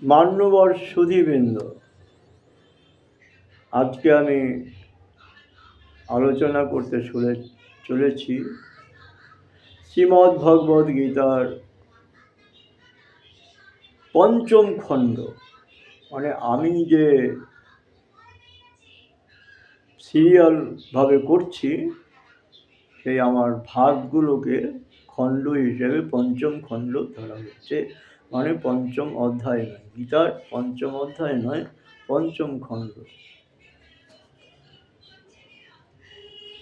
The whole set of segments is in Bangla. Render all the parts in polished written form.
মান্যবর সুধীবৃন্দ, আজকে আমি আলোচনা করতে চলেছি শ্রীমদ্ ভগবদ গীতার পঞ্চম খণ্ড। মানে আমি যে সিরিয়ালভাবে করছি সেই আমার ভাগগুলোকে খণ্ড হিসেবে পঞ্চম খণ্ড ধরা হচ্ছে। মানে পঞ্চম অধ্যায় নয়, গীতার পঞ্চম অধ্যায় নয়, পঞ্চম খণ্ড।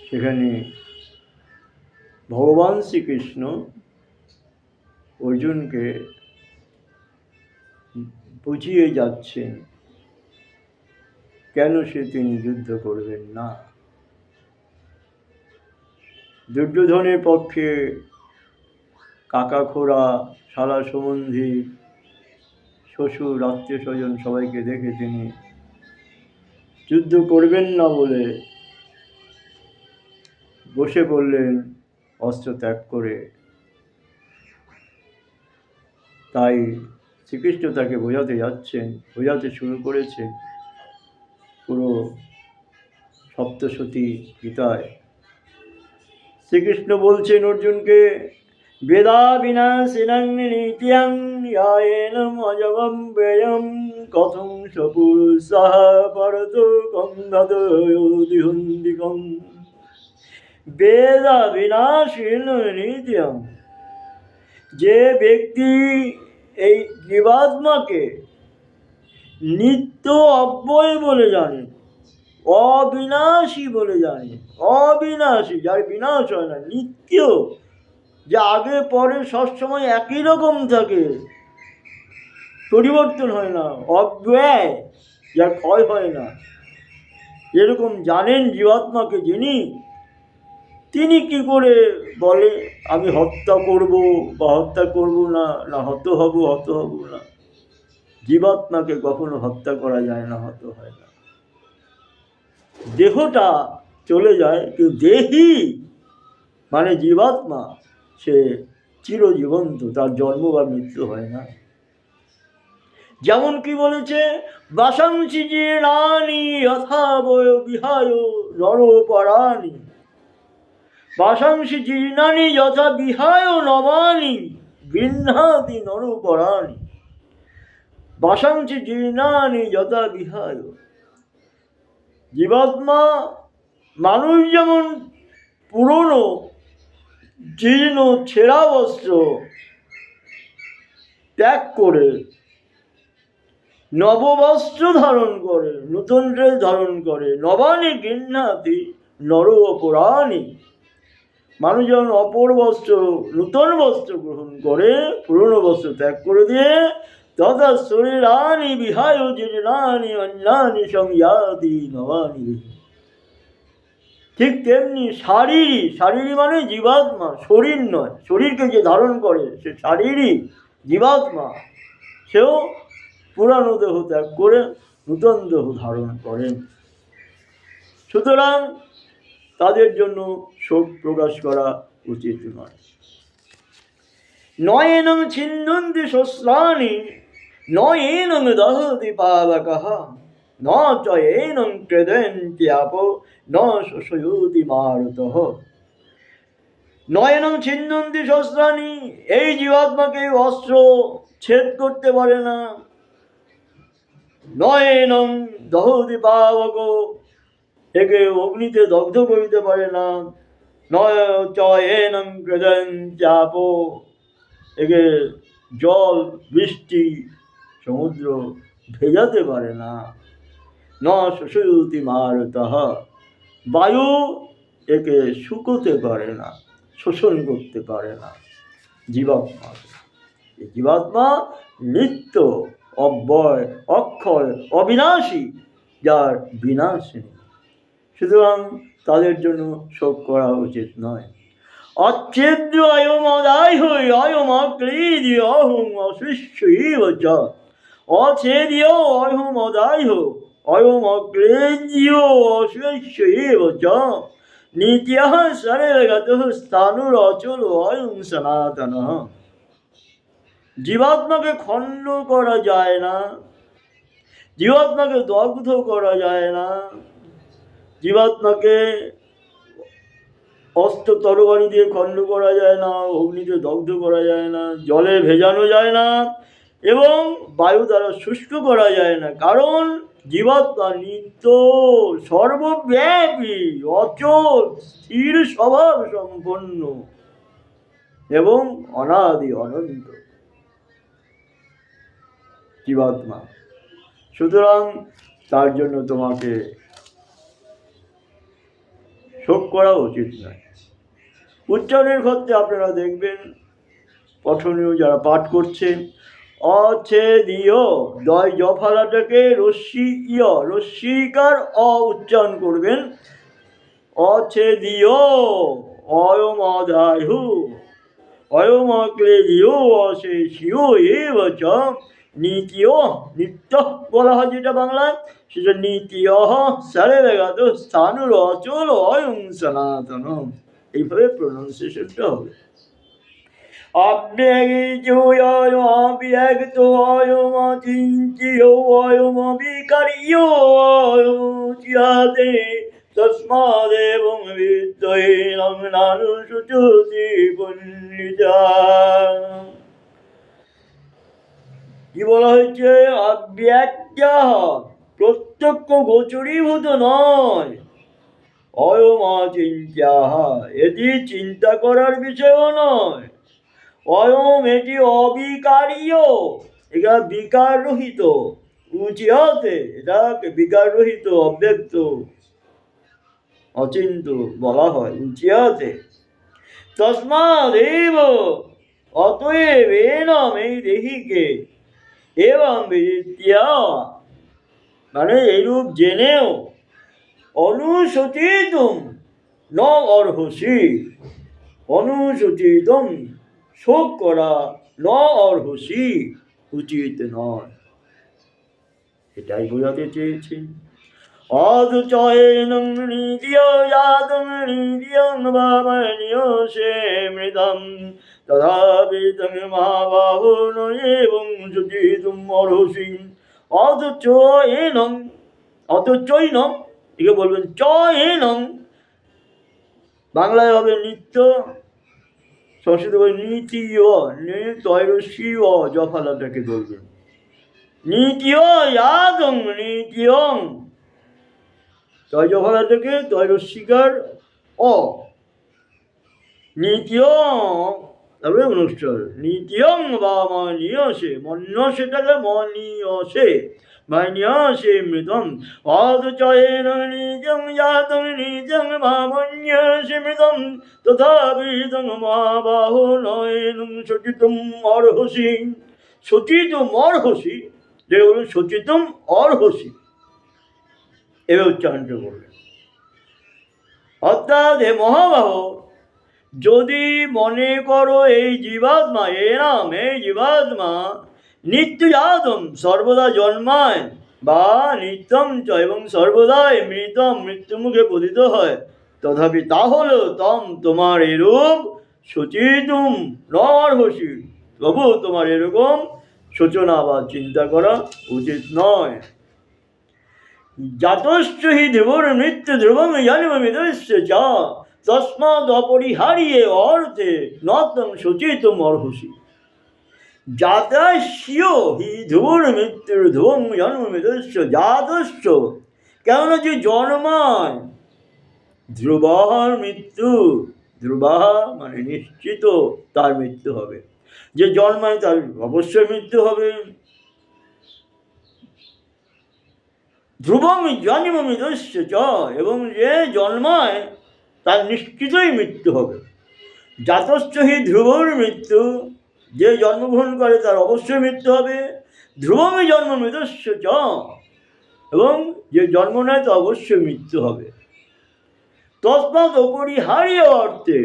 সেখানে ভগবান শ্রীকৃষ্ণ অর্জুনকে বুঝিয়ে যাচ্ছেন কেন তিনি যুদ্ধ করবেন না। দুর্যোধনের পক্ষে কাকা খোড়া, শালা সম্বন্ধী, শ্বশুর, আত্মীয় স্বজন সবাইকে দেখে তিনি যুদ্ধ করবেন না বলে বসে পড়লেন অস্ত্র ত্যাগ করে। তাই শ্রীকৃষ্ণ তাকে বোঝাতে শুরু করেছেন পুরো সপ্তশতী গীতায়। শ্রীকৃষ্ণ বলছেন অর্জুনকে, বেদা বিনাশিনং নিত্যং ইয়ায়েনম অজগম ব্যয়ম কথং সপুরুষাঃ পরতো গন্ধদয়োদিহন্দিকং। বেদা বিনাশিন নিত্যং, যে ব্যক্তি এই জীবাত্মাকে নিত্য অব্যয় বলে জানে, অবিনাশী বলে জানে, অবিনাশী যার বিনাশ হয় না, নিত্য যে আগে পরে সবসময় একই রকম থাকে, পরিবর্তন হয় না, অব্যয় যার ক্ষয় হয় না, এরকম জানেন জীবাত্মাকে যিনি, তিনি কি করে বলে আমি হত্যা করব বা হত্যা করব না, না হত হব না। জীবাত্মাকে কখনো হত্যা করা যায় না, হত হয় না। দেহটা চলে যায়, কিন্তু দেহি মানে জীবাত্মা সে চিরজীবন্ত, তার জন্ম বা মৃত্যু হয় না। যেমন কি বলেছে, বাসাংসি জীর্ণানি যথা বয় বিহায় নরপরাণি, বাসাংসি জীর্ণানি যথা বিহায় নবানি গৃহ্ণাতি নরপরাণি। বাসাংসি জীর্ণানি যথা বিহায়, জীবাত্মা মানুষ যেমন পুরনো জীর্ণ ছেঁড়া বস্ত্র ত্যাগ করে নববস্ত্র ধারণ করে, নূতন ড্রেস ধারণ করে, নবানি গৃহ্ণাতি নর অপরাণি। মানুষ যেমন অপর বস্ত্র, নূতন বস্ত্র গ্রহণ করে, পুরনো বস্ত্র ত্যাগ করে দিয়ে, তথা শরীরানি বিহায় জীর্ণানি অন্যানি সংয়াতি নবানি। ঠিক তেমনি শারীরিক মানে জীবাত্মা, শরীর নয়, শরীরকে যে ধারণ করে সে শারীরিক জীবাত্মা, সেও পুরানো দেহ ত্যাগ করে নূতন দেহ ধারণ করেন। সুতরাং তাদের জন্য শোক প্রকাশ করা উচিত নয়। নয়েনং ছিন্দন্তি শস্ত্রাণি নয়েনং দহতি পাবকঃ ন চ এনং ক্রেদন্তি আপো ন শোষয়তি মারুতঃ। নয়েনং ছিন্দন্তি শস্ত্রাণি, এই জীবাত্মাকে অস্ত্র ছেদ করতে পারে না। নয়েনং দহতি পাবক, একে অগ্নিতে দগ্ধ করিতে পারে না। নয় চ এনং ক্রেদন্তি আপো, একে জল, বৃষ্টি, সমুদ্র ভেজাতে পারে না। ন শোষয়তি মারুতঃ, বায়ু একে শুকোতে পারে না, শোষণ করতে পারে না। জীবাত্মা, এই জীবাত্মা নিত্য, অব্যয়, অক্ষয়, অবিনাশী, যার বিনাশ নেই। সুতরাং তাদের জন্য শোক করা উচিত নয়। অচ্ছেদ্য অয়মদায় হই অয়মক্লেদি অহং অশিষ্যৈব চ, অচ্ছেদ্য অয়মদায় অয়মক্লেদ্য অশিষ্যৈব চ, নিত্যঃ সর্বগতঃ স্থাণুরচলো অয়ং সনাতনঃ। জীবাত্মাকে খণ্ড করা যায় না, জীবাত্মাকে দগ্ধ করা যায় না, জীবাত্মাকে অস্ত্র তরবারি দিয়ে খণ্ড করা যায় না, অগ্নিতে দগ্ধ করা যায় না, জলে ভেজানো যায় না এবং বায়ু দ্বারা শুষ্ক করা যায় না। কারণ জীবাত্মা নিত্য, সর্বব্যাপী, অচল, স্থির স্বভাব সম্পন্ন এবং অনাদি অনন্ত জীবাত্মা। সুতরাং তার জন্য তোমাকে শোক করা উচিত নয়। উচ্চারণের ক্ষেত্রে আপনারা দেখবেন পঠনীয় যারা পাঠ করছে, অছেদীয় দয় জফালাটাকে রস্যি ইয়, রস্যিকার অ উচ্চারণ করবেন। অছেদীয় অয়মাদায়ু অয়মক্লেদীয় অশেষীয় এবচ নীতিয়, নিত্য বলা হয় যেটা বাংলায়, সেটা নীতিয় সারে বেগাত স্থানুর অচল অয়ং সনাতন, এইভাবে প্রনাউন্সিয়েশনটা হবে। অব্যক্ত অয়মচিন্ত্য অয়মবিকার্য অয়মুচ্যতে তস্মাদেবং বিদ্যৈনং নানুশুচতি পণ্ডিতা। কি বলা হয়েছে? অব্যক্ত, প্রত্যক্ষ গোচরীভূত নয়। অয়মচিন্ত্যা, এটি চিন্তা করার বিষয়ও নয়। অয়ম, এটি অবিকারীয়, এটা বিকার রহিত। উচ্যতে, এটা বিকার রহিত, অব্যক্ত, অচিন্ত বলা হয় উচ্যতে। তস্মাৎ এব, অতএব এনম, এই দেহিকে, এবং বিদিত্য, মানে এইরূপ জেনেও, অনুশোচিতুম ন অর্হসি, অনুশোচিতম শোক করা, ন অর্হসি উচিত নয়। এটাই বোঝাতে চেয়েছেন। অদুচয়েনং নির্যয়াদং নির্যং বামনিয়সে মৃদম তদাবিদং মহাবাহো নয়েবং শুচিতুম অর্হসি। অদুচয়েনং, অদুচৈনং, একে বলবেন চয়েনং, বাংলায় হবে নিত্য, সংস্কৃত বলে নীতিয়, তৈরশিও জফালাটাকে বলবেন নীতিয় ইয়াদং নীতিয়ং, তয় জফালাটাকে তৈরস্বীকার অ নীতিয়, তারপরে অনুষ্ঠান নীতিয়ং বা মনিয়সে, মন্যসেটাকে মনিয়সে, মানিয়সে মৃতম। অদুচয়েন নিজং ইয়াদং নিজং মামন্যসে মৃতম তথাবিদং মহাবাহো নয়েনং শুচিতুম অর্হসি। শুচিতুম অর্হসি, যেটা বলুন শুচিতুম অর্হসি, এবার উচ্চারণটা করবেন। অর্থাৎ হে মহাবাহ, যদি মনে করো এই জীবাত্মা, এরাম এই জীবাত্মা নিত্যজাতম সর্বদা জন্মায়, বা নিত্যম চ এবং সর্বদাই মৃতম মৃত্যুমুখে পতিত হয়, তথাপি তাহলে তম তোমার এরূপ শুচিতুম ন অর্হসি, তবু তোমার এরকম সূচনা বা চিন্তা করা উচিত নয়। জাতশ্চ হি ধ্রুবর মৃত্যু ধ্রুবং জন্মমিদস্য চ তস্মাৎ অপরিহার্যে অর্থে নতং শুচিতুম অর্হসি। জাতস্য হি ধ্রুবর মৃত্যুর ধ্রুবং জন্মমিদস্য, জাতশ্চ, কেননা যে জন্মায়, ধ্রুবর মৃত্যু, ধ্রুবা মানে নিশ্চিত তার মৃত্যু হবে, যে জন্মায় তার অবশ্যই মৃত্যু হবে। ধ্রুবং জন্মমিদস্য চ, এবং যে জন্মায় তার নিশ্চিতই মৃত্যু হবে। জাতশ্চ হি ধ্রুবর মৃত্যু, যে জন্মগ্রহণ করে তার অবশ্যই মৃত্যু হবে। ধ্রুবং জন্মমিদস্য চ, এবং যে জন্ম নেয় তা অবশ্যই মৃত্যু হবে। তস্মাৎ অপরিহার্য অর্থে,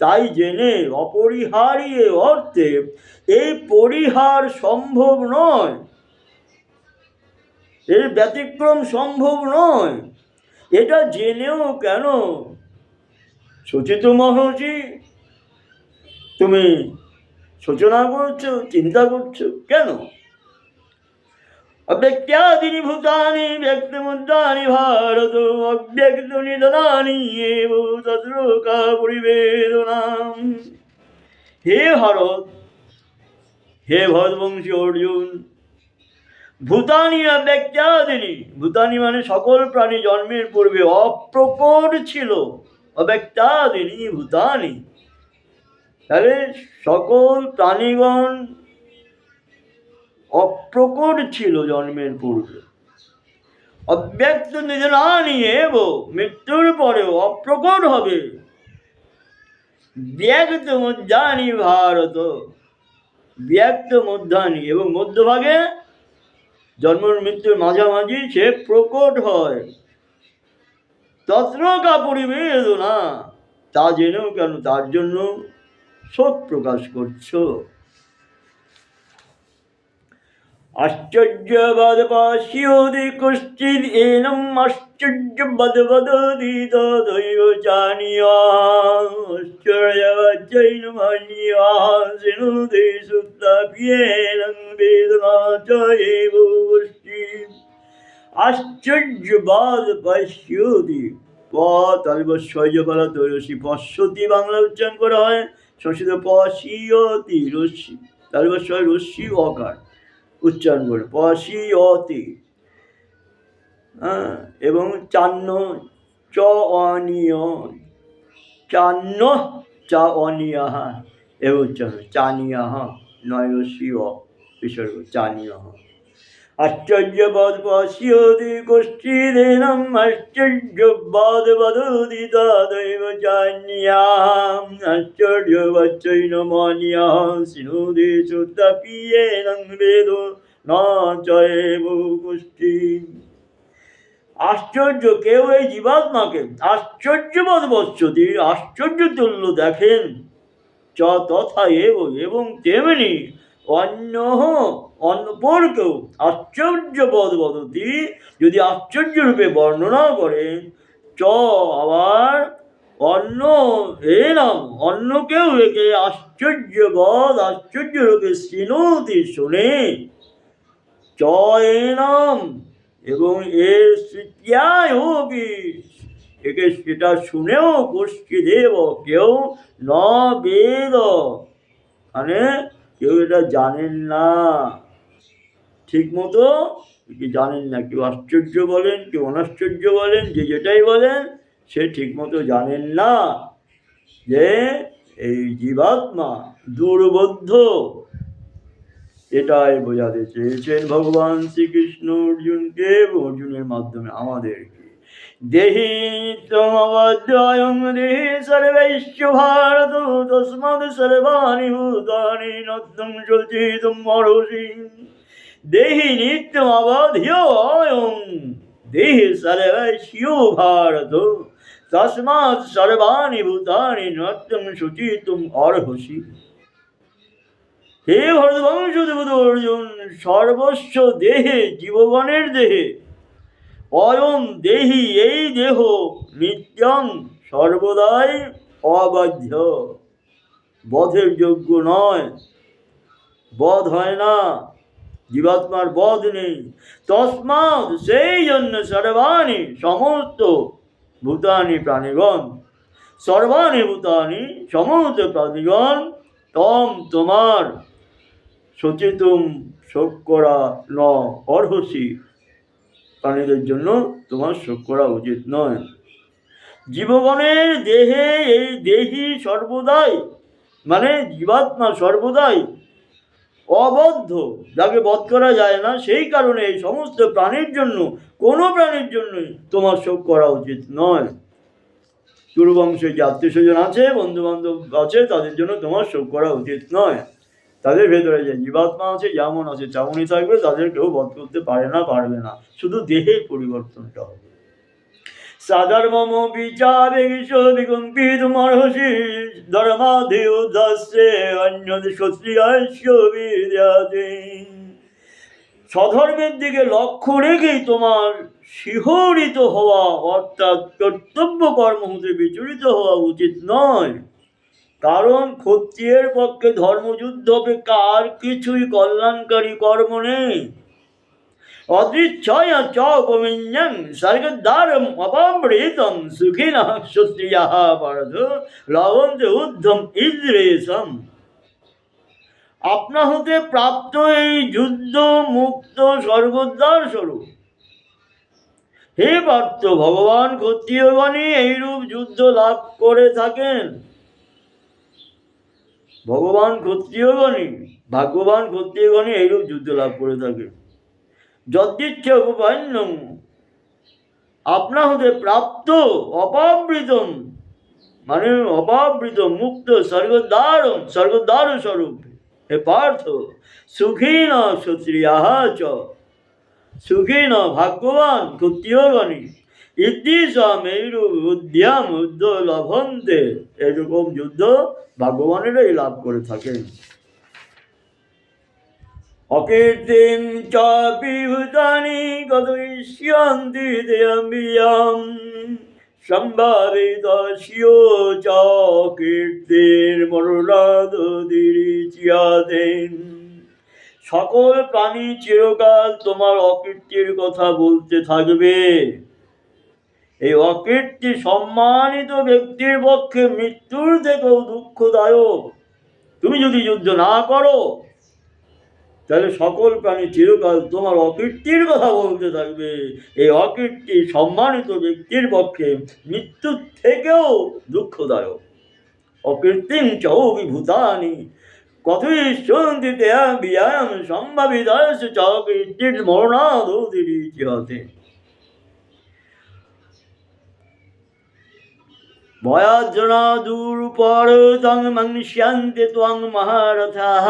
তাই জেনে অপরিহার্য অর্থে, এই পরিহার সম্ভব নয়, এর ব্যতিক্রম সম্ভব নয়, এটা জেনেও কেন শুচিতুম অর্হসি, তুমি সূচনা করছো, চিন্তা করছো কেন? অব্যক্তাদীনি ভূতানি ব্যক্তমুদ্রানি ভারত অব্যক্ত নিধনানি এব তত্রকা পরিবেদনাম। হে ভারত, হে ভরতবংশী অর্জুন, ভূতানি অব্যক্তাদীনি, ভূতানি মানে সকল প্রাণী জন্মের পূর্বে অপ্রকট ছিল। অব্যক্তাদীনি ভূতানি, তাহলে সকল প্রাণীগণ অপ্রকট ছিল জন্মের পূর্বে। অব্যক্ত নিধনানি এব, মৃত্যুর পরেও অপ্রকট হবে। ব্যক্ত মধ্যানি ভারত, ব্যক্ত মধ্যানি এবং মধ্যভাগে জন্ম মৃত্যুর মাঝামাঝি সে প্রকট হয়। তত্র কা পরিবেদনা, তা জেনেও কেন তার জন্য শোক প্রকাশ করছো? আশ্চর্যবাদ পাশ্যোদি কশ্চিদ এনম আশ্চর্যবাদ বদতি তদৈব জানিয়া আশ্চর্যবাচ্চৈন মানিয়া সিনুতে সুত্তাপ্যেনং বেদনা চ এব কশ্চিদ। আশ্চর্যবাদ পাশ্যোদি, প তালবস্বয় বলা তৈরসি পশ্যতি বাংলা উচ্চারণ করা হয়, সংস্কৃত পশিয়তি রস্যি তালবস্বয় রস্যি অকার উচ্চারণ করে পশিয়তি, এবং চান্ন চ অনিয়, চান্ন চা অনিয়াহ এবং উচ্চারণ চানিয়াহ নয় রস্যি অ বিসর্গ চানিয়াহ। আশ্চর্যবাদ পশ্যতি কশ্চিদেনম আশ্চর্যবাদ বদতি তদৈব জান্যাম আশ্চর্যবাচ্চৈন মানিয়াহ সিনুতে সুত্তাপ্যেনং বেদনা চ এব কশ্চিদ। আশ্চর্য, কেউ এই জীবাত্মাকে আশ্চর্যবাদ পশ্যতি আশ্চর্য তুল্য দেখেন, চ তথা এব এবং তেমনি অন্য অপর কেউ আশ্চর্যবোধ বদতি যদি আশ্চর্য রূপে বর্ণনা করে, চ আবার অন্য এ নাম অন্য কেউ একে আশ্চর্যবোধ আশ্চর্য রূপে শ্রীণতি শোনে, চ এ নাম এবং এর স্মৃত্যায় কি একে সেটা শুনেও কশ্চিদেব কেউ ন বেদ, মানে কেউ এটা জানেন না, ঠিক মতো জানেন না। কেউ আশ্চর্য বলেন, কেউ অনাশ্চর্য বলেন, যে যেটাই বলেন সে ঠিক মতো জানেন না যে এই জীবাত্মা দুর্বোধ্য। এটাই বোঝাতে চেয়েছেন ভগবান শ্রীকৃষ্ণ অর্জুনকে এবং অর্জুনের মাধ্যমে আমাদেরকে। দেহি নিত্যমবদ্বয়ং দেহি সর্বৈশ্চ ভারত তস্মাৎ সর্বাণি ভূতানি নত্যং সচিতুম অর্হসি। দেহি নিত্যমবদ্বয়ং দেহি সর্বৈশ্চ ভারত তস্মাৎ সর্বাণি ভূতানি নত্যং সচিতুম অর্হসি। হে ভরতবংশোদ্ভূত অর্জুন, সর্বস্ব দেহে জীবগণের দেহে অয়ং দেহি এই দেহ নিত্যং সর্বদাই অবাধ্য, বধের যোগ্য নয়, বধ হয় না, জীবাত্মার বধ নেই। তস্মাৎ সেই জন্য সর্বাণি সমস্ত ভূতানি প্রাণীগণ, সর্বাণি ভূতানি সমস্ত প্রাণীগণ তম তোমার সচেতন শোক করা ন অর্হসি, প্রাণীদের জন্য তোমার শোক করা উচিত নয়। জীবগণের দেহে এই দেহি সর্বদাই মানে জীবাত্মা সর্বদাই অবদ্ধ, যাকে বধ করা যায় না, সেই কারণে এই সমস্ত প্রাণীর জন্য কোনো প্রাণীর জন্যই তোমার শোক করা উচিত নয়। পূর্ববংশে যে আত্মীয় স্বজন আছে, বন্ধু বান্ধব আছে, তাদের জন্য তোমার শোক করা উচিত নয়। তাদের ভেতরে যে জীবাত্মা আছে যেমন আছে তেমনই থাকবে, তাদের কেউ বধ করতে পারে না, পারবে না, শুধু দেহের পরিবর্তনটা হবে। সাধর্মম বিচারেশ বিকম্পিতুমর্হসি ধর্মাদেও দাস্যে অন্যদ সত্রিয়াস্য বিদ্যাতে। স্বধর্মের দিকে লক্ষ্য রেখেই তোমার শিহরিত হওয়া অর্থাৎ কর্তব্য কর্ম হতে বিচলিত হওয়া উচিত নয়। কারণ ক্ষত্রিয়ের পক্ষে ধর্মযুদ্ধ অপেক্ষা আর কিছুই কল্যাণকারী কর্ম নেই। অদৃচ্ছয় চ উপমিন্যং স্বর্গদ্বারম অপামৃতম সুখিনঃ ক্ষত্রিয়াঃ পার্থ লভন্তে ঊর্ধ্বম ইন্দ্রেশম। আপনা হতে প্রাপ্ত এই যুদ্ধ মুক্ত স্বর্গদ্বার স্বরূপ। হে পার্থ, ভগবান ক্ষত্রিয়গণই এইরূপ যুদ্ধ লাভ করে থাকেন। ভগবান ক্ষত্রিয়গণই, ভাগ্যবান ক্ষত্রিয়গণই এইরূপ যুদ্ধ লাভ করে থাকেন। যদিচ্ছা উপান্যম, আপনা হতে প্রাপ্ত অপাবৃতম, মানে অপাবৃত মুক্ত স্বর্গদ্বারম, স্বর্গদ্বার স্বরূপ। হে পার্থ, সুখীন ক্ষত্রিয়াঃ চ, সুখীন ভাগ্যবান ক্ষত্রিয়গণই ইতিসাম এইরূপ উদ্যাম উদ্ধ লভন্তে, এরকম যুদ্ধ ভাগ্যবানেরাই লাভ করে থাকেন। অকীর্তিং চাপি ভূতানি কতয়িষ্যন্তি দেয়াম্বিয়াম সম্ভাবিতস্যো চ কীর্তির্মরুলাদোদিরিচ্যতেন। সকল প্রাণী চিরকাল তোমার অকীর্তির কথা বলতে থাকবে। এই অকীর্তি সম্মানিত ব্যক্তির পক্ষে মৃত্যুর থেকেও দুঃখদায়ক। তুমি যদি যুদ্ধ না করো তাহলে সকল প্রাণী চিরকাল তোমার অকীর্তির কথা বলতে থাকবে। এই অকীর্তি সম্মানিত ব্যক্তির পক্ষে মৃত্যুর থেকেও দুঃখদায়ক। অকীর্তিং চ বিভূতানি কথয়িষ্যন্তি দেয়াম্বিয়াম সম্ভাবিতস্য চ কীর্তির্মরণাদোদিরিচ্যতে। ভয়ার্জনাদুরপরতং মঙ্ক্ষ্যন্তে ত্বং মহারথাঃ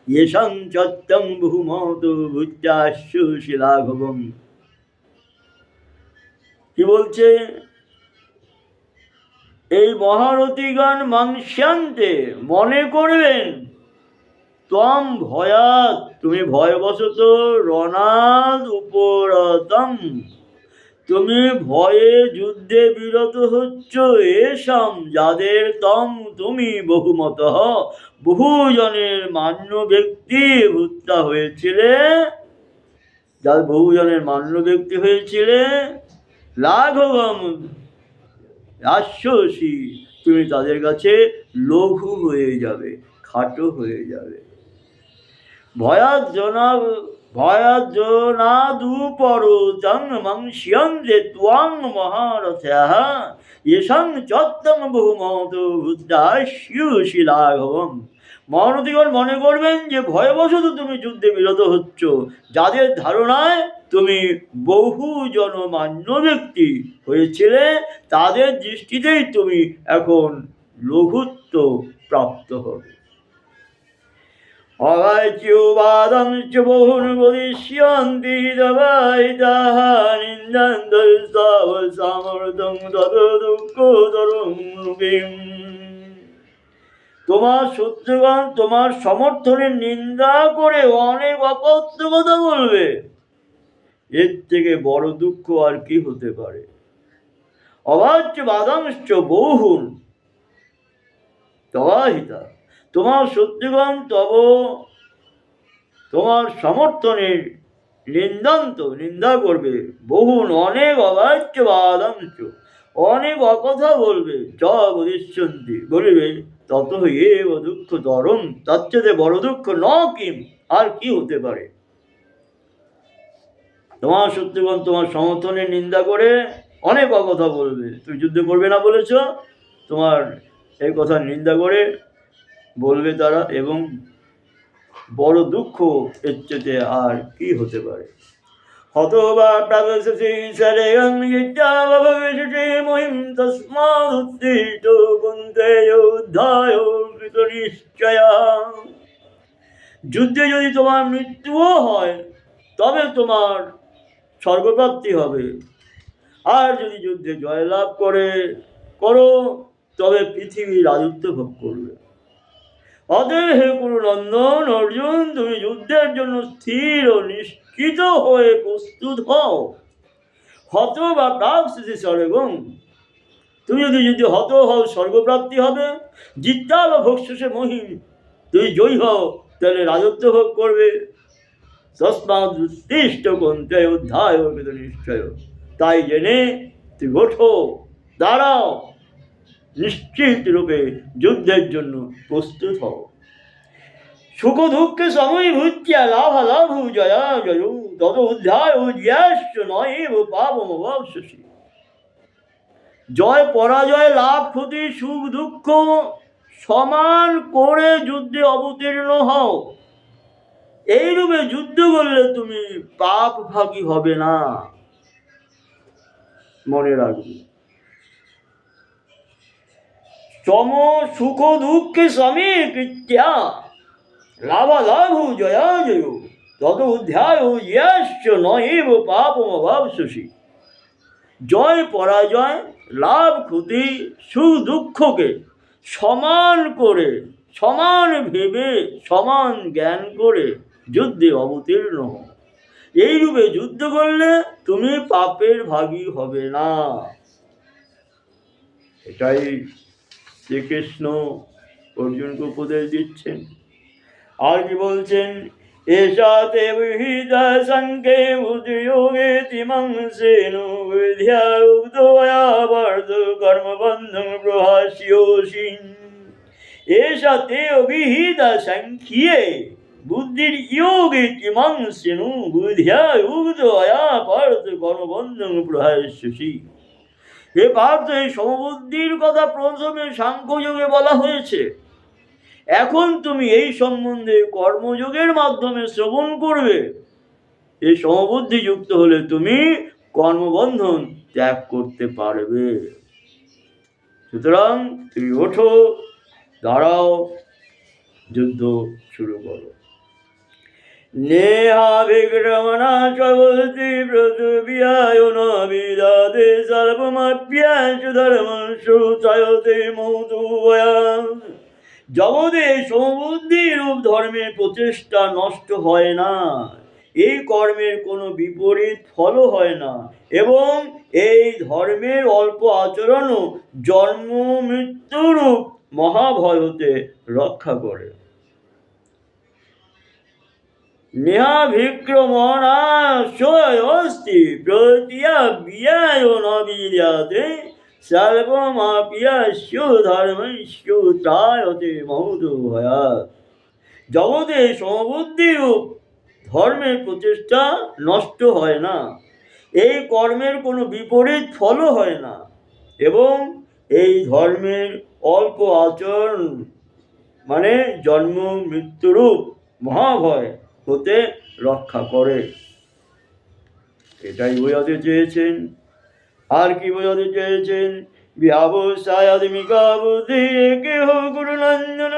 येषां चत्तं बहुमतो ভূত্যাস্যু শিলাঘবম। কি বলছে? এই মহারথীগণ মাংস্যান্তে মনে করবেন, ত্বম ভয়াৎ, তুমি ভয়বশত, রণাদ উপরতম, তুমি ভয়ে যুদ্ধে বিরত হচ্ছ, এসাম যাদের, তম তুমি, বহুমত বহুজনের মান্য ব্যক্তি ভূত্যা হয়েছিলে, যার বহুজনের মান্য ব্যক্তি হয়েছিলে, লাঘবম রাক্ষসী, তুমি তাদের কাছে লঘু হয়ে যাবে, খাটো হয়ে যাবে। ভয়ার্জনাদুপরতং মঙ্ক্ষ্যন্তে ত্বং মহারথাঃ येषां চত্বং বহুমতো ভূত্যাস্যু শিলাঘবম। মহারথীগণ মনে করবেন যে ভয়বশত তুমি যুদ্ধে বিরত হচ্ছ, যাদের ধারণায় তুমি বহু জনমান্য ব্যক্তি হয়েছিলে, তাদের দৃষ্টিতেই তুমি এখন লঘুত্ব প্রাপ্ত হবে। অবাচ্যবাদংচ বহুন বদিষ্যন্তি দবাইতাঃ নিন্দন্তস্তাব সামর্থ্যং তত দুঃখতরং লোকেম। তোমার শত্রুগণ তোমার সমর্থনের নিন্দা করে অনেক অকথ্য কথা বলবে, এর থেকে বড় দুঃখ আর কি হতে পারে। অবাচ্যবাদংচ বহুন তবাহিতা, তোমার শত্রুগণ তোমার সমর্থনের নিন্দা করবে, বহুন অনেক, অবাচ্যবাদংচ অনেক অকথা বলবে, চ বদিষ্যন্তি বলিবে, তত এব দুঃখতরং, তার চেয়ে বড় দুঃখ ন কিম, আর কি হতে পারে। তোমার শত্রুগণ তোমার সমর্থনের নিন্দা করে অনেক অকথা বলবে, তুমি যুদ্ধ করবে না বলেছ, তোমার এই কথার নিন্দা করে বলবে তারা, এবং বড় দুঃখ এর চেয়ে আর কি হতে পারে। হতবা প্রাগসসি সরেয়ং ইত্যাবভবিষ্যতি মহিম তস্মাদুত্থিত কুন্তেয় উদ্ধায় কৃতনিশ্চয়া। যুদ্ধে যদি তোমার মৃত্যুও হয় তবে তোমার স্বর্গপ্রাপ্তি হবে, আর যদি যুদ্ধে জয়লাভ করো তবে পৃথিবীর রাজত্ব ভোগ করবে। অতএব হে কুরুনন্দন অর্জুন, তুমি যুদ্ধের জন্য স্থির ও নিশ্চিত হয়ে প্রস্তুত হও। হত বা প্রাপ্তি স্বর্গং, তুমি যদি হত হও স্বর্গপ্রাপ্তি হবে, জিত্যা বা ভক্ষসে মহিম, তুই জয়ী হও তাহলে রাজত্ব ভোগ করবে। তস্মাৎ উত্তিষ্ঠ কন্তেয় অধ্যায় নিশ্চয়। তাই জেনে তুই ওঠো, দাঁড়াও, নিশ্চিত রূপে যুদ্ধের জন্য প্রস্তুত হও। সুখ দুঃখে সমীভূত্য লাভালাভ জয়া জয় তত অধ্যায় জ্যেষ্ঠ নয় পাপমবাপসি। জয় পরাজয়, লাভ ক্ষতি, সুখ দুঃখ সমান করে যুদ্ধে অবতীর্ণ হও। এইরূপে যুদ্ধ করলে তুমি পাপ ভাগী হবে না, মনে রাখবে। সম সুখ দুঃখে সমীকৃত্যা লাভালাভ জয়া জয় তত অধ্যায় জ্যেষ্ঠ নৈব পাপমবাপসি। জয় পরাজয়, লাভ ক্ষতি, সুখ দুঃখকে সমান করে, সমান ভেবে, সমান জ্ঞান করে যুদ্ধে অবতীর্ণ হও। এইরূপে যুদ্ধ করলে তুমি পাপের ভাগী হবে না। এটাই শ্রীকৃষ্ণ অর্জুনকে উপদেশ দিচ্ছেন। আর কি বলছেন? এষা তে বিহিতা সংখ্যে বুদ্ধিযোগে তিমাংসেনো বিদ্যা উদ্দয়া বর্ধ কর্মবন্ধং প্রহাস্যোসি। এষা তে অভিহিতা সংখ্যে বুদ্ধির যোগে তিমাংসেনো বুদ্ধ্যা উদ্দয়া বর্ধ কর্মবন্ধং প্রহাস্যোসি। হে পার্থ, এই সমবুদ্ধির কথা প্রথমে সাংখ্যযোগে বলা হয়েছে। এখন তুমি এই সম্বন্ধে কর্মযোগের মাধ্যমে শ্রবণ করবে। এই সমবুদ্ধি যুক্ত হলে তুমি কর্মবন্ধন ত্যাগ করতে পারবে। সুতরাং তুমি ওঠো, দাঁড়াও, যুদ্ধ শুরু করো। নেহাভিক্রমণা চবতি পৃথিব্যায়ন বিদাতে সর্বমাপ্যাংশু ধর্মংশু চয়তে মৌতুবয়া। জগতে সমবুদ্ধি রূপ ধর্মের প্রচেষ্টা নষ্ট হয় না, এই কর্মের কোনো বিপরীত ফলও হয় না, এবং এই ধর্মের অল্প আচরণও জন্ম মৃত্যুরূপ মহাভয় হতে রক্ষা করে। নেহাভিক্রমণাস্তি প্রত্যব্যায় ন বিদ্যাতে সর্বমাপ্যাস্যু ধর্মস্যু ত্রায়তে মৌতুভয়াৎ। জগতে সমবুদ্ধিরূপ ধর্মের প্রচেষ্টা নষ্ট হয় না, এই কর্মের কোনো বিপরীত ফলও হয় না, এবং এই ধর্মের অল্প আচরণ মানে জন্ম মৃত্যুরূপ মহাভয় হতে রক্ষা করে। এটাই বোঝাতে চেয়েছেন। আর কি বোঝাতে চেয়েছেন? ব্যবসায়াত্মিকা বুদ্ধি কেহ গুরুনন্দন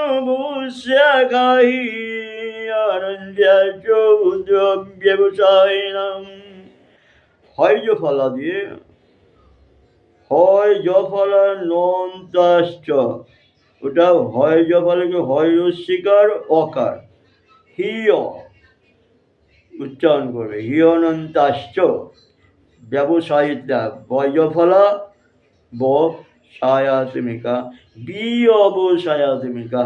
ব্যবসায়ী হয় জ ফলা দিয়ে, হয় জ ফলা নন্তাশ্চ, ওটা হয় জ ফলাকে হয় রস্বীকার অকার হিয় উচ্চারণ করবে, হিয়নন্তাশ্চ ব্যবসায়িতা বয়ফলা বসায়াত্মিকা বি অবসায়াত্মিকা।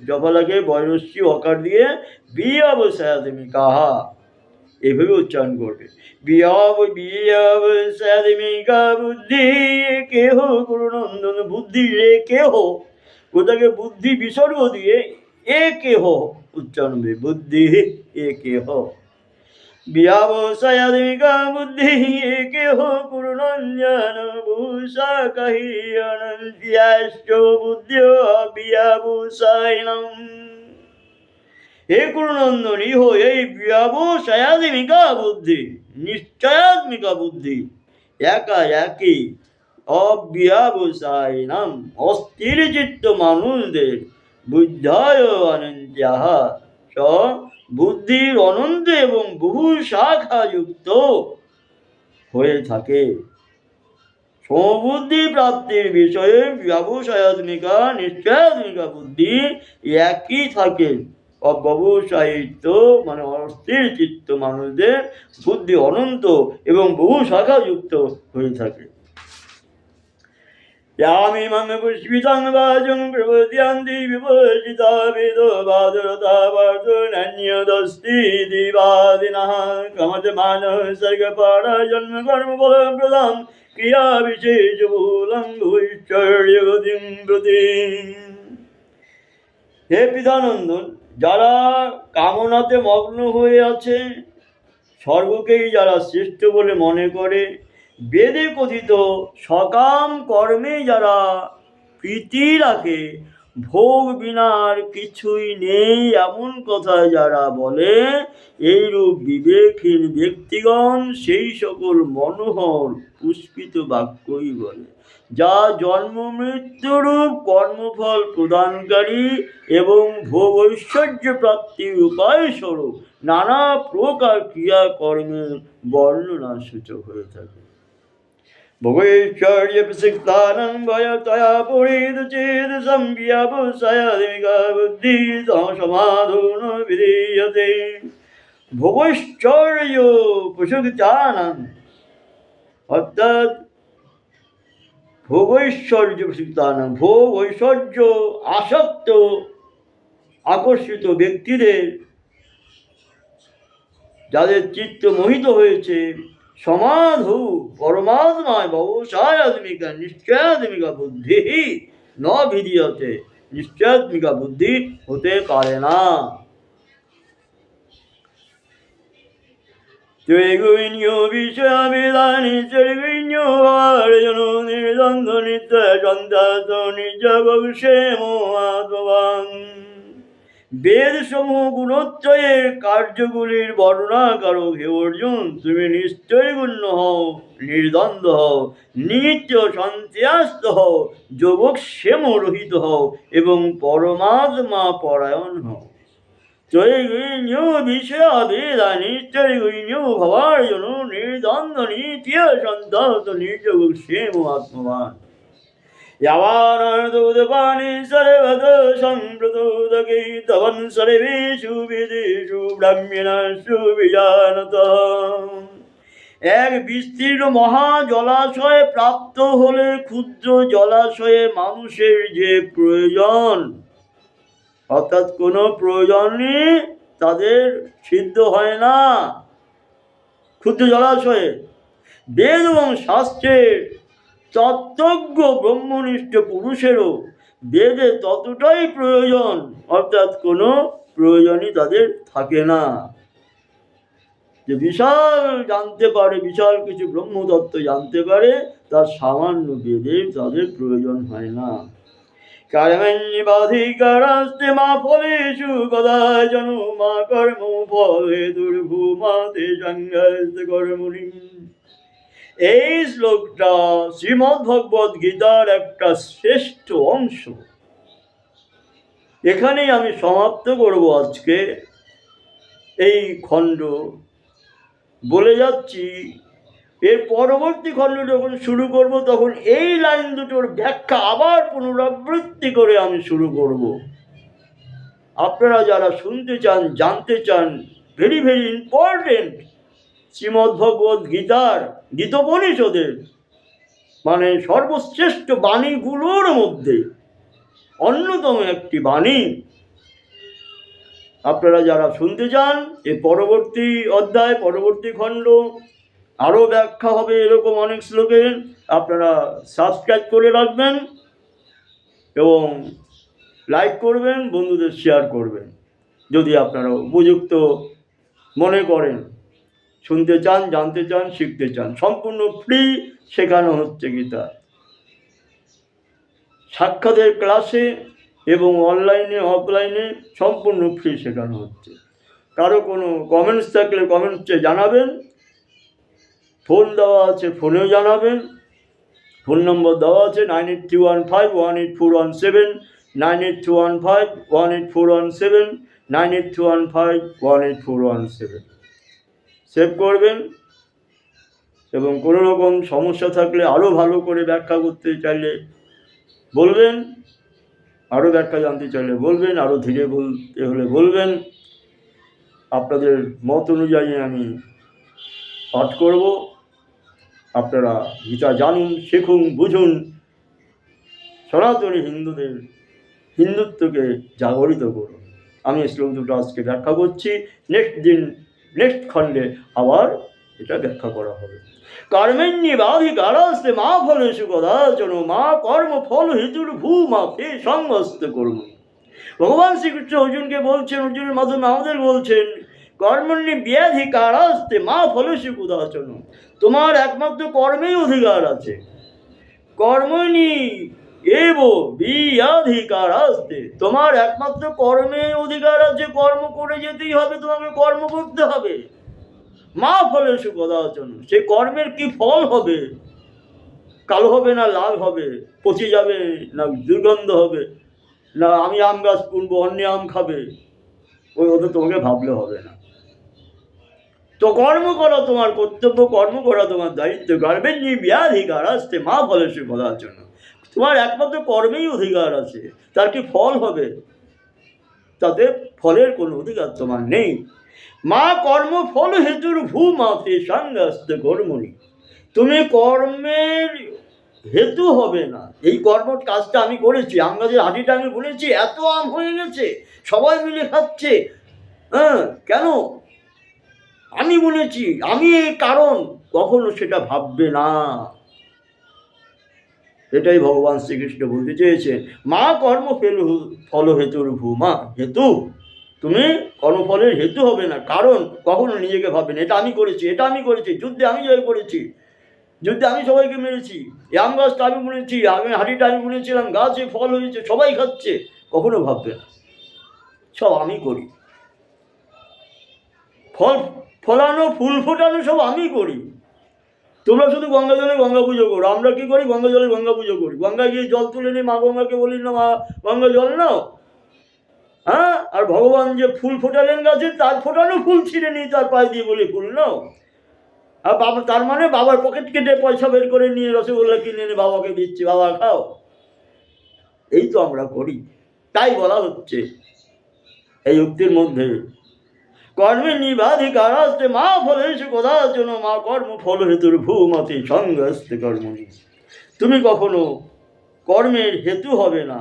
জফলাকে বয়রস্বী অকার দিয়ে বি অবসায়াত্মিকা এভাবে উচ্চারণ করবে। বিয়াবসায়াত্মিকা বুদ্ধি কেহ গুরুনন্দন, বুদ্ধি রে কেহ, ওটাকে বুদ্ধি বিসর্গ দিয়ে এ কেহ উচ্চারণ হবে, বুদ্ধি এ কেহ। ব্যবসায়াত্মিকা বুদ্ধি কেহ গুরুনন্দন ভূষাকহি অনন্ত্যাশ্চ বুদ্ধিও ব্যবসায়িনম। হে গুরুনন্দন, ইহ এই ব্যবসায়াত্মিকা বুদ্ধি, নিশ্চয়াত্মিকা বুদ্ধি, একা একই অব্যবসায়িনাম অস্থির চিত্ত মানুষদের বুদ্ধায় অনন্ত্যাহ স বুদ্ধির অনন্ত এবং বহু শাখা যুক্ত হয়ে থাকে। সমবুদ্ধি প্রাপ্তির বিষয়ে ব্যবসায়াত্মিকা নিশ্চয়াত্মিকা বুদ্ধি একই থাকে। অব্যবসায়িত মানে অস্থির চিত্ত মানুষদের বুদ্ধি অনন্ত এবং বহু শাখা যুক্ত হয়ে থাকে। यामिमं पुष्पितं वाचं प्रपद्यन्ति विवर्जिता वेदो बादरता वार्तुनन्यदस्ति दिवादिनः कमजमानः सर्गपारा जन्मकर्मफलप्रदां क्रियाविशेषमूलं भविष्यर्यगतिं प्रति। হে পিতানন্দন, যারা কামনাতে মগ্ন হয়ে আছে, স্বর্গকেই যারা শ্রেষ্ঠ বলে মনে করে, বেদে কথিত সকাম কর্মে যারা প্রীতি রাখে, ভোগ বিনার কিছুই নেই এমন কথা যারা বলে, এইরূপ বিবেকহীন ব্যক্তিগণ সেই সকল মনোহর পুষ্পিত বাক্যই বলে, যা জন্ম মৃত্যুরূপ কর্মফল প্রদানকারী এবং ভোগ ঐশ্বর্য প্রাপ্তির উপায় স্বরূপ নানা প্রকার ক্রিয়াকর্মের বর্ণনা সূচক হয়ে থাকে। ভোগৈশ্বর্য প্রসিক্তানং ভয়তয়া পুরীত চেদ সম্ব্যাবসায়াদিকা বুদ্ধি সমাধুন বিধীয়তে। ভোগৈশ্বর্য প্রসিক্তানং অর্থাৎ ভোগৈশ্বর্য প্রসিক্তানং, ভোগ ঐশ্বর্য আসক্ত আকর্ষিত ব্যক্তিদের, যাদের চিত্ত মোহিত হয়েছে, সমাধু পরমাত্মায় ব্যবসায়াত্মিকা নিশ্চয়াত্মিকা বুদ্ধি ন বিধীয়তে, নিশ্চয়াত্মিকা বুদ্ধি হতে পারে না। ত্রৈগুণ্যো বিষয়াবেদানি চৈগুণ্যো ভার্জন নির্দ্বন্দ্ব নিত্য সন্তাত নিজবক্ষেমাত্মবান। বেদসমূহ গুণোত্তরের কার্যগুলির বর্ণনাকারক হে অর্জুন, তুমি নিশ্চয় গুণ্য হও, নির্দ্বন্দ্ব হও, নিত্য সন্ত্যাস্ত হও, যোগক্ষেম রহিত হও এবং পরমাত্মা পরায়ণ হও। ত্রৈগুণ্য বিষয়াবেদানি চৈগুণ্যো ভার্জন নির্দ্বন্দ্ব নিত্য সন্তাত নিজবক্ষেম আত্মবান। यावानर्दोदपानि सर्वत सम्प्रतोदके तवन् सर्वेषु वेदेषु ब्राह्मणेषु विजानतः। এক বিস্তীর্ণ মহা জলাশয় প্রাপ্ত হলে ক্ষুদ্র জলাশয়ে মানুষের যে প্রয়োজন, অর্থাৎ কোনো প্রয়োজনই তাদের সিদ্ধ হয় না ক্ষুদ্র জলাশয়ে, বেদ এবং শাস্ত্রের তত্ত্বজ্ঞ ব্রহ্মনিষ্ঠ পুরুষেরও বেদে ততটাই প্রয়োজন, অর্থাৎ কোনো প্রয়োজনই তাদের থাকে না। যে বিশাল জানতে পারে, বিশাল কিছু ব্রহ্মতত্ত্ব জানতে পারে, তার সামান্য বেদের তাদের প্রয়োজন হয় না। কর্মণ্যেবাধিকারস্তে মা ফলেষু কদাচন মা কর্ম ফলে দুর্ভূমাতে সংগস্তে কর্মণি। এই শ্লোকটা শ্রীমদ্ ভগবদ গীতার একটা শ্রেষ্ঠ অংশ। এখানেই আমি সমাপ্ত করব আজকে এই খণ্ড। বলে যাচ্ছি, এর পরবর্তী খণ্ড যখন শুরু করব, তখন এই লাইন দুটোর ব্যাখ্যা আবার পুনরাবৃত্তি করে আমি শুরু করব। আপনারা যারা শুনতে চান, জানতে চান, ভেরি ভেরি ইম্পর্টেন্ট, শ্রীমদ্ ভগবদ গীতার গীতোপনিষদের মানে সর্বশ্রেষ্ঠ বাণীগুলোর মধ্যে অন্যতম একটি বাণী, আপনারা যারা শুনতে চান, এর পরবর্তী অধ্যায়, পরবর্তী খণ্ড আরও ব্যাখ্যা হবে এরকম অনেক শ্লোকের, আপনারা সাবস্ক্রাইব করে রাখবেন এবং লাইক করবেন, বন্ধুদের শেয়ার করবেন। যদি আপনারা উপযুক্ত মনে করেন, শুনতে চান, জানতে চান, শিখতে চান, সম্পূর্ণ ফ্রি শেখানো হচ্ছে গীতা। সাক্ষাতের ক্লাসে এবং অনলাইনে অফলাইনে সম্পূর্ণ ফ্রি শেখানো হচ্ছে। কারো কোনো কমেন্টস থাকলে কমেন্টসে জানাবেন, ফোন দেওয়া আছে, ফোনেও জানাবেন। ফোন নম্বর দেওয়া আছে 9831518417, 9831518417, 9831518417। সেভ করবেন এবং কোনো রকম সমস্যা থাকলে, আরও ভালো করে ব্যাখ্যা করতে চাইলে বলবেন, আরও ব্যাখ্যা জানতে চাইলে বলবেন, আরও ধীরে বলতে হলে বলবেন। আপনাদের মত অনুযায়ী আমি পাঠ করব। আপনারা গীতা জানুন, শিখুন, বুঝুন সনাতনী হিন্দুত্বকে জাগরিত করুন। আমি শ্লোক দুটো আজকে ব্যাখ্যা করছি, নেক্সট খণ্ডে আবার এটা ব্যাখ্যা করা হবে। কর্মেণ্যেবাধিকারস্তে মা ফলেষু কদাচন মা কর্ম ফল হেতুর ভূমাতে সংগস্ত কর্ম। ভগবান শ্রীকৃষ্ণ অর্জুনকে বলছেন, অর্জুনের মাধ্যমে আমাদের বলছেন, কর্মণ্যেবাধিকারস্তে মা ফলেষু কদাচন, তোমার একমাত্র কর্মেই অধিকার আছে। কর্মণি এব বিয়াধিকার আসতে, তোমার একমাত্র কর্মে অধিকার আছে। কর্ম করে যেতেই হবে, তোমাকে কর্ম করতে হবে। মা ফলেষু কদাচন, সে কর্মের কি ফল হবে? কালো হবে না লাল হবে, পচে যাবে না দুর্গন্ধ হবে, না আমি আম গাছ পুনবো অন্য আম খাবে, ওই ওদের তোমাকে ভাবলে হবে না। তো কর্ম করা তোমার কর্তব্য, কর্ম করা তোমার দায়িত্ব। কর্মের ব্যাধিকার আসতে মা ফলেষু কদাচন, তোমার একমাত্র কর্মেই অধিকার আছে। তার কি ফল হবে? তাতে ফলের কোনো অধিকার তোমার নেই। মা কর্ম ফল হেতুর ভূমাতে সাঙ্গাস্ত কর্মণি, তুমি কর্মের হেতু হবে না। এই কর্ম কাজটা আমি করেছি, আম গাছের হাঁটিটা আমি বলেছি, এত আম হয়ে গেছে, সবাই মিলে খাচ্ছে, কেন? আমি বলেছি, আমি এই কারণ, কখনো সেটা ভাববে না। এটাই ভগবান শ্রীকৃষ্ণ বলতে চেয়েছেন। মা কর্ম ফল হেতুর ভূমা, হেতু তুমি কর্মফলের হেতু হবে না, কারণ কখনো নিজেকে ভাববে না এটা আমি করেছি, এটা আমি করেছি, যুদ্ধে আমি জয় করেছি, যুদ্ধে আমি সবাইকে মেরেছি, আম গাছটা আমি বুনেছি, আমি হাঁড়িটা আমি বুনেছিলাম, গাছে ফল হয়েছে, সবাই খাচ্ছে, কখনো ভাববে না সব আমি করি। ফলানো ফুল ফোটানো সব আমি করি। তোমরা শুধু গঙ্গা জলে গঙ্গা পুজো করো, আমরা কি করি? গঙ্গা জলে গঙ্গা পুজো করি, গঙ্গা গিয়ে জল তুলে নিই, মা গঙ্গাকে বলি না মা গঙ্গা জল নাও। হ্যাঁ, আর ভগবান যে ফুল ফোটালেন গাছে, তার ফোটানো ফুল ছিঁড়ে নিই, তার পায়ে দিয়ে বলি ফুল নাও। আর বাবা, তার মানে বাবার পকেট কেটে পয়সা বের করে নিয়ে রসগোল্লা কিনে এনে বাবাকে দিচ্ছি, বাবা খাও। এই তো আমরা করি। তাই বলা হচ্ছে এই উক্তির মধ্যে, কর্মে নিবাধিকার আসতে মা ফলেষু কদাচন মা কর্ম ফল হেতুর ভূমতে সঙ্গস্তে কর্মণি, তুমি কখনো কর্মের হেতু হবে না,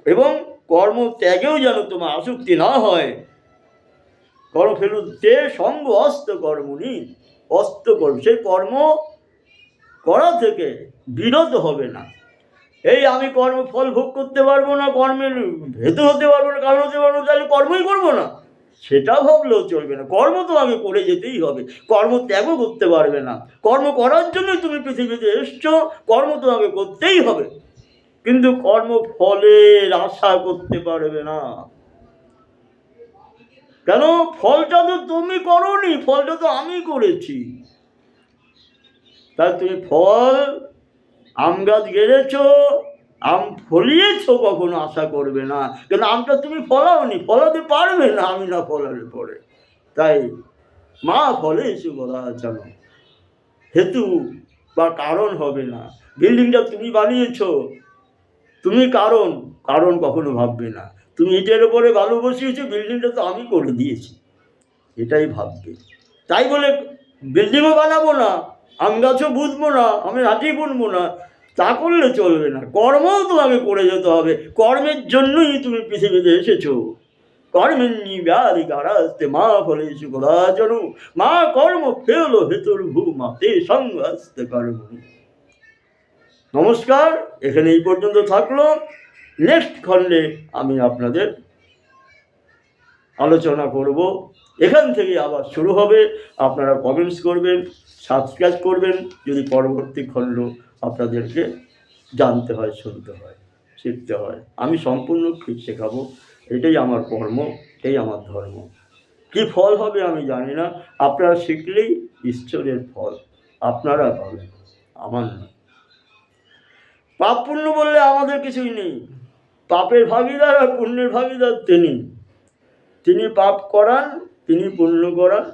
এবং কর্ম ত্যাগেও যেন তোমার আসক্তি না হয়। কর্ম ফেলুতে সঙ্গ অস্ত কর্মণি, অস্ত কর্ম, সেই কর্ম করা থেকে বিরত হবে না। এই আমি কর্ম ফল ভোগ করতে পারবো না, কর্মের হেতু হতে পারবো না, কারণ হতে পারবো না, তাহলে কর্মই করবো না, সেটা ভাবলেও চলবে না। কর্ম তো আগে করে যেতেই হবে, কর্ম ত্যাগও করতে পারবে না। কর্ম করার জন্যই তুমি পৃথিবীতে এসছো, কর্ম তো আগে করতেই হবে, কিন্তু কর্ম ফলের আশা করতে পারবে না। কেন? ফলটা তো তুমি করোনি, ফলটা তো আমি করেছি। তাই তুমি ফল, আম গাছ গেড়েছ, আম ফলিয়েছ, কখনো আশা করবে না, কেন আমটা তুমি ফলাওনি, ফলাতে পারবে না আমি না ফলালে পরে। তাই মা ফলেষু কদাচন, হেতু বা কারণ হবে না। বিল্ডিংটা তুমি বানিয়েছ, তুমি কারণ, কারণ কখনো ভাববে না। তুমি ইটের ওপরে বালু বসিয়েছো, বিল্ডিংটা তো আমি করে দিয়েছি, এটাই ভাববে। তাই বলে বিল্ডিংও বানাবো না, আম গাছও বুঝবো না, আমি হাঁটি বুনবো না, তা করলে চলবে না। কর্মও তোমাকে করে যেতে হবে, কর্মের জন্যই তুমি পৃথিবীতে এসেছো। কর্মেণ্যি ব্যাধিকার আসতে মা ফলেষু কদাচন মা কর্ম ফেল হেতুর ভূমাতে সঙ্গস্তে কর্মণি। নমস্কার, এখানে এই পর্যন্ত থাকলো। নেক্সট খণ্ডে আমি আপনাদের আলোচনা করব, এখান থেকে আবার শুরু হবে। আপনারা কমেন্টস করবেন, সাবস্ক্রাইব করবেন, যদি পরবর্তী খণ্ড আপনাদেরকে জানতে হয়, শুনতে হয়, শিখতে হয়। আমি সম্পূর্ণ ঠিক শেখাবো, এটাই আমার কর্ম, এটাই আমার ধর্ম। কী ফল হবে আমি জানি না, আপনারা শিখলেই ঈশ্বরের ফল আপনারা পাবেন, আমার না। পাপ পুণ্য বললে আমাদের কিছুই নেই, পাপের ভাগিদার আর পুণ্যের ভাগিদার তিনি পাপ করান, তিনি পুণ্য করান,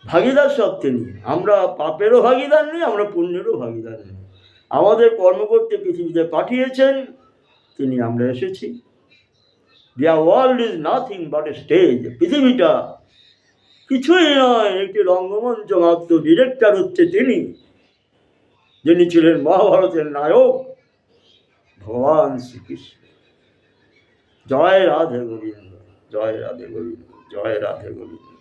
ভাগিদার সব তিনি। আমরা পাপেরও ভাগিদার নেই, আমরা পুণ্যেরও ভাগিদার নেই। আমাদের কর্ম করতে পৃথিবীতে পাঠিয়েছেন তিনি, আমরা এসেছি। The world is nothing but a stage, পৃথিবীটা কিছুই নয়, একটি রঙ্গমঞ্চ মাত্র। ডিরেক্টর হচ্ছে তিনি, যিনি ছিলেন মহাভারতের নায়ক ভগবান শ্রীকৃষ্ণ। জয় রাধে গোবিন্দ, জয় রাধে গোবিন্দ, জয় রাধে গোবিন্দ।